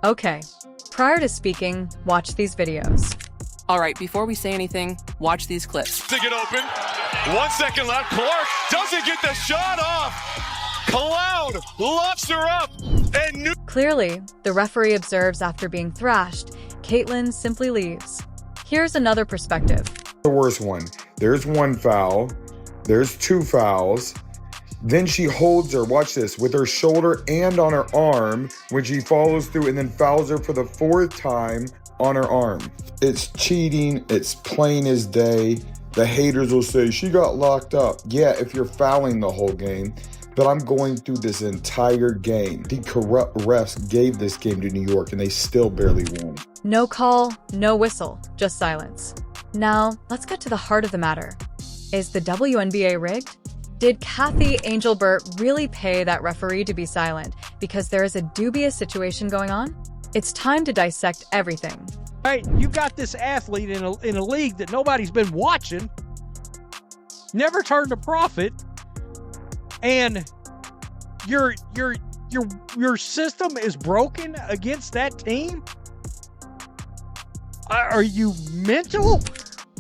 Okay, prior to speaking, watch these videos. All right, before we say anything, watch these clips. To get open. 1 second left. Clark doesn't get the shot off. Cloud lofts her up. And Clearly, the referee observes after being thrashed, Caitlin simply leaves. Here's another perspective. The worst one. There's one foul. There's two fouls. Then she holds her, watch this, with her shoulder and on her arm when she follows through and then fouls her for the fourth time on her arm. It's cheating. It's plain as day. The haters will say she got locked up. Yeah, if you're fouling the whole game. But I'm going through this entire game. The corrupt refs gave this game to New York and they still barely won. No call, no whistle, just silence. Now, let's get to the heart of the matter. Is the WNBA rigged? Did Cathy Engelbert really pay that referee to be silent because there is a dubious situation going on? It's time to dissect everything. Right, you got this athlete in a league that nobody's been watching, never turned a profit, and your system is broken against that team? Are you mental?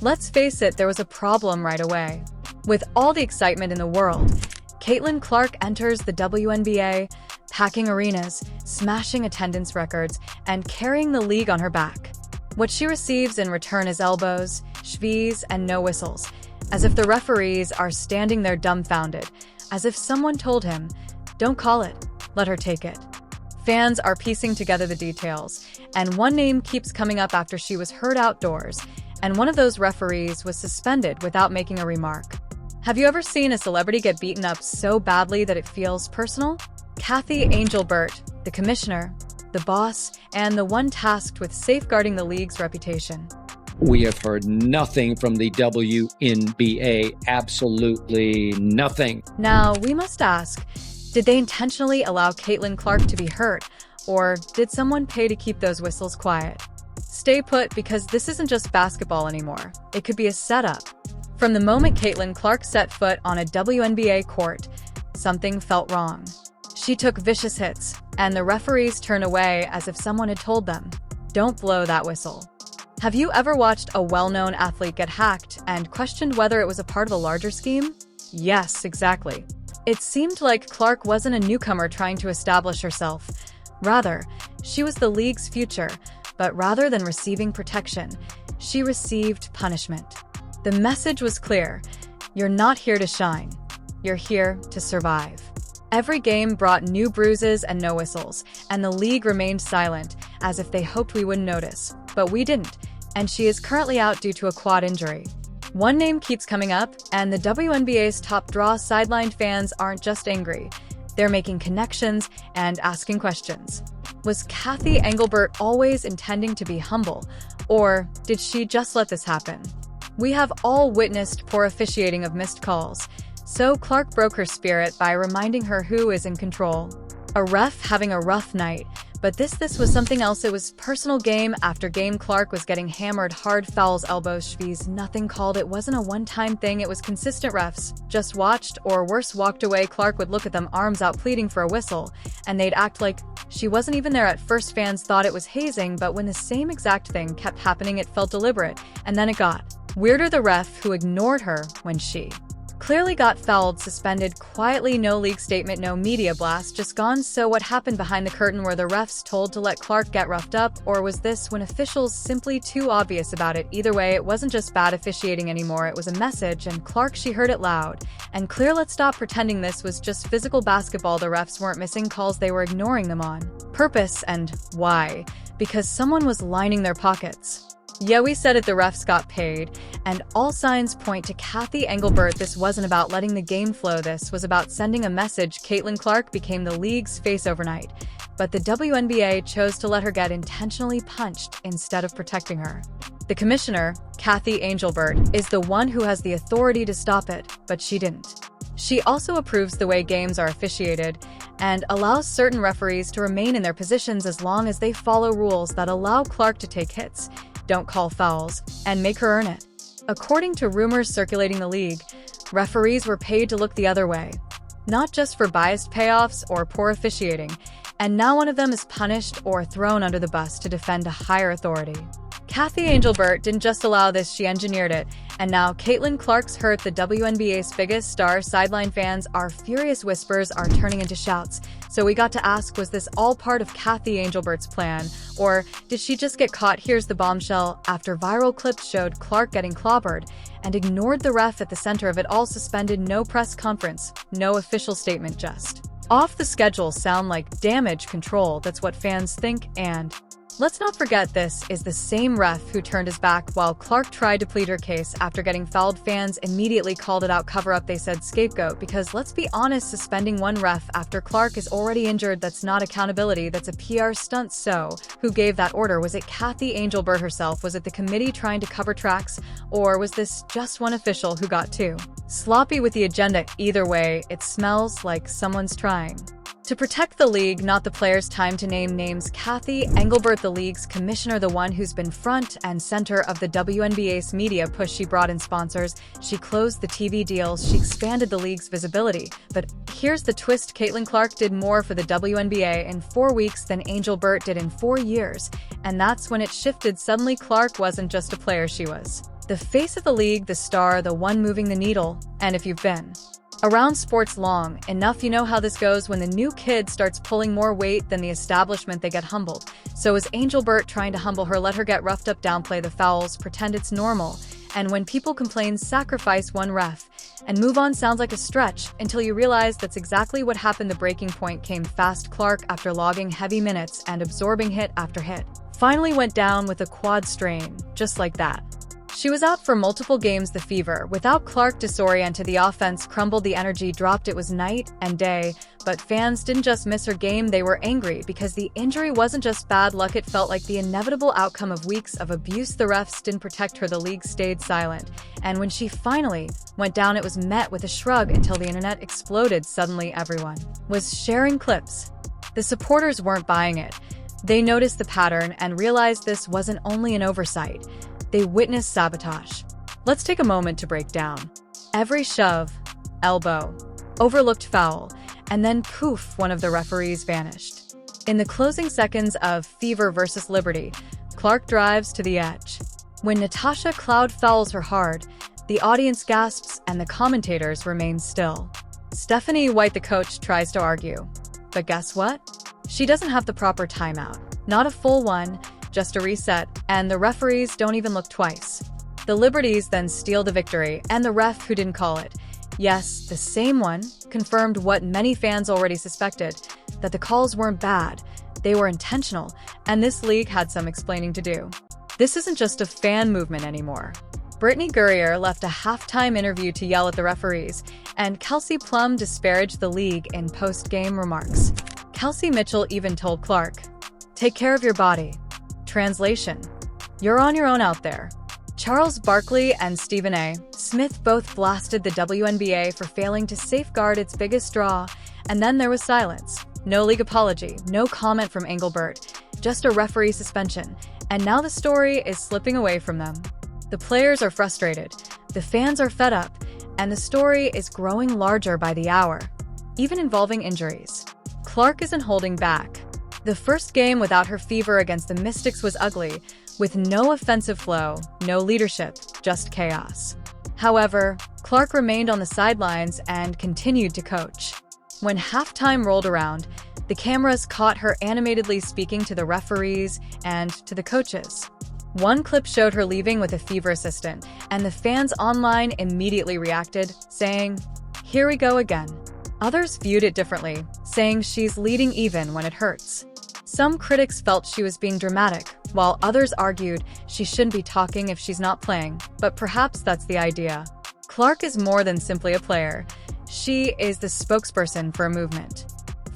Let's face it, there was a problem right away. With all the excitement in the world, Caitlin Clark enters the WNBA, packing arenas, smashing attendance records, and carrying the league on her back. What she receives in return is elbows, shvees, and no whistles, as if the referees are standing there dumbfounded, as if someone told him, "Don't call it, let her take it." Fans are piecing together the details, and one name keeps coming up after she was heard outdoors, and one of those referees was suspended without making a remark. Have you ever seen a celebrity get beaten up so badly that it feels personal? Cathy Engelbert, the commissioner, the boss, and the one tasked with safeguarding the league's reputation. We have heard nothing from the WNBA, absolutely nothing. Now, we must ask, did they intentionally allow Caitlin Clark to be hurt, or did someone pay to keep those whistles quiet? Stay put, because this isn't just basketball anymore. It could be a setup. From the moment Caitlin Clark set foot on a WNBA court, something felt wrong. She took vicious hits, and the referees turned away as if someone had told them, "Don't blow that whistle." Have you ever watched a well-known athlete get hacked and questioned whether it was a part of a larger scheme? Yes, exactly. It seemed like Clark wasn't a newcomer trying to establish herself. Rather, she was the league's future, but rather than receiving protection, she received punishment. The message was clear: you're not here to shine, you're here to survive. Every game brought new bruises and no whistles, and the league remained silent, as if they hoped we wouldn't notice. But we didn't, and she is currently out due to a quad injury. One name keeps coming up, and the WNBA's top draw sidelined fans aren't just angry. They're making connections and asking questions. Was Cathy Engelbert always intending to be humble, or did she just let this happen? We have all witnessed poor officiating of missed calls, so Clark broke her spirit by reminding her who is in control. A ref having a rough night, but this was something else. It was personal. Game after game, Clark was getting hammered hard, fouls, elbows, shvees, nothing called. It wasn't a one-time thing, it was consistent. Refs just watched, or worse, walked away. Clark would look at them, arms out, pleading for a whistle, and they'd act like she wasn't even there. At first, fans thought it was hazing, but when the same exact thing kept happening, it felt deliberate, and then it got weirder. The ref who ignored her when she clearly got fouled, suspended quietly. No league statement, no media blast, just gone. So what happened behind the curtain? Were the refs told to let Clark get roughed up, or was this when officials simply too obvious about it? Either way, it wasn't just bad officiating anymore, it was a message, and Clark, she heard it loud and clear. Let's stop pretending this was just physical basketball. The refs weren't missing calls, they were ignoring them on purpose. And why? Because someone was lining their pockets. Yeah, we said it, the refs got paid, and all signs point to Cathy Engelbert. This wasn't about letting the game flow, this was about sending a message. Caitlin Clark became the league's face overnight, but the WNBA chose to let her get intentionally punched instead of protecting her. The commissioner, Cathy Engelbert, is the one who has the authority to stop it, but she didn't. She also approves the way games are officiated and allows certain referees to remain in their positions as long as they follow rules that allow Clark to take hits, don't call fouls, and make her earn it. According to rumors circulating the league, referees were paid to look the other way, not just for biased payoffs or poor officiating. and now one of them is punished or thrown under the bus to defend a higher authority. Cathy Engelbert didn't just allow this, she engineered it, and now Caitlin Clark's hurt the WNBA's biggest star. Sideline fans are furious, whispers are turning into shouts. So we got to ask, was this all part of Cathy Engelbert's plan, or did she just get caught? Here's the bombshell. After viral clips showed Clark getting clobbered and ignored the ref at the center of it all, suspended, no press conference, no official statement, just off the schedule. Sound like damage control, that's what fans think. And let's not forget, this is the same ref who turned his back while Clark tried to plead her case after getting fouled. Fans immediately called it out. Cover up, they said. Scapegoat, because let's be honest, suspending one ref after Clark is already injured, that's not accountability, that's a PR stunt. So who gave that order? Was it Cathy Engelbert herself? Was it the committee trying to cover tracks? Or was this just one official who got too sloppy with the agenda? Either way, it smells like someone's trying to protect the league, not the players. Time to name names. Cathy Engelbert, the league's commissioner, the one who's been front and center of the WNBA's media push. She brought in sponsors, she closed the TV deals, she expanded the league's visibility. But here's the twist, Caitlin Clark did more for the WNBA in 4 weeks than Engelbert did in 4 years. And that's when it shifted. Suddenly Clark wasn't just a player, she was the face of the league, the star, the one moving the needle. And if you've been around sports long enough, you know how this goes. When the new kid starts pulling more weight than the establishment, they get humbled. So is Engelbert trying to humble her? Let her get roughed up, downplay the fouls, pretend it's normal. And when people complain, sacrifice one ref and move on. Sounds like a stretch until you realize that's exactly what happened. The breaking point came fast. Clark, after logging heavy minutes and absorbing hit after hit, finally went down with a quad strain, just like that. She was out for multiple games. The fever without Clark disoriented, the offense crumbled, the energy dropped. It was night and day, but fans didn't just miss her game, they were angry because the injury wasn't just bad luck, it felt like the inevitable outcome of weeks of abuse. The refs didn't protect her, the league stayed silent, and when she finally went down, it was met with a shrug until the internet exploded. Suddenly everyone was sharing clips. The supporters weren't buying it. They noticed the pattern and realized this wasn't only an oversight. They witnessed sabotage. Let's take a moment to break down every shove, elbow, overlooked foul, and then poof, one of the referees vanished. In the closing seconds of Fever versus Liberty, Clark drives to the edge. When Natasha Cloud fouls her hard, the audience gasps and the commentators remain still. Stephanie White, the coach, tries to argue. But guess what? She doesn't have the proper timeout. Not a full one, just a reset, and the referees don't even look twice. The Liberties then steal the victory, and the ref who didn't call it, yes, the same one, confirmed what many fans already suspected, that the calls weren't bad, they were intentional, and this league had some explaining to do. This isn't just a fan movement anymore. Brittany Gurrier left a halftime interview to yell at the referees, and Kelsey Plum disparaged the league in post-game remarks. Kelsey Mitchell even told Clark, "Take care of your body." Translation: you're on your own out there. Charles Barkley and Stephen A. Smith both blasted the WNBA for failing to safeguard its biggest draw, and then there was silence. No league apology, no comment from Engelbert, just a referee suspension, and now the story is slipping away from them. The players are frustrated, the fans are fed up, and the story is growing larger by the hour, even involving injuries. Clark isn't holding back. The first game without her Fever against the Mystics was ugly, with no offensive flow, no leadership, just chaos. However, Clark remained on the sidelines and continued to coach. When halftime rolled around, the cameras caught her animatedly speaking to the referees and to the coaches. One clip showed her leaving with a Fever assistant, and the fans online immediately reacted, saying, "Here we go again." Others viewed it differently, saying she's leading even when it hurts. Some critics felt she was being dramatic, while others argued she shouldn't be talking if she's not playing, but perhaps that's the idea. Clark is more than simply a player. She is the spokesperson for a movement.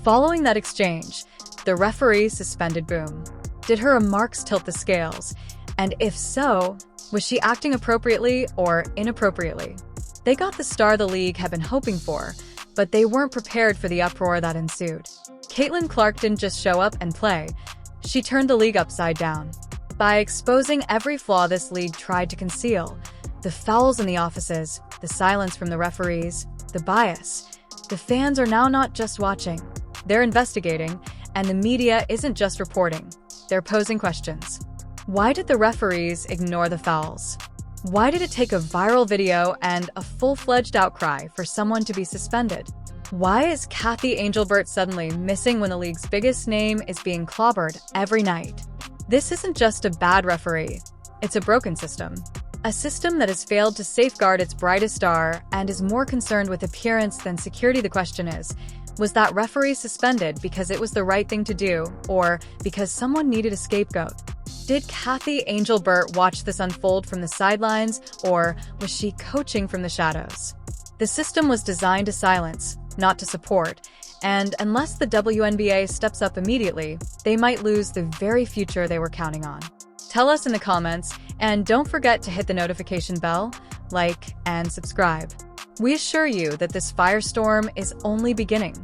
Following that exchange, the referee suspended Boom. Did her remarks tilt the scales? And if so, was she acting appropriately or inappropriately? They got the star the league had been hoping for, but they weren't prepared for the uproar that ensued. Caitlin Clark didn't just show up and play. She turned the league upside down. By exposing every flaw this league tried to conceal, the fouls in the offices, the silence from the referees, the bias, the fans are now not just watching, they're investigating, And the media isn't just reporting, they're posing questions. Why did the referees ignore the fouls? Why did it take a viral video and a full-fledged outcry for someone to be suspended? Why is Cathy Engelbert suddenly missing when the league's biggest name is being clobbered every night? This isn't just a bad referee, it's a broken system. A system that has failed to safeguard its brightest star and is more concerned with appearance than security. The question is, was that referee suspended because it was the right thing to do, or because someone needed a scapegoat? Did Cathy Engelbert watch this unfold from the sidelines, or was she coaching from the shadows? The system was designed to silence, not to support, and unless the WNBA steps up immediately, they might lose the very future they were counting on. Tell us in the comments, and don't forget to hit the notification bell, like, and subscribe. We assure you that this firestorm is only beginning.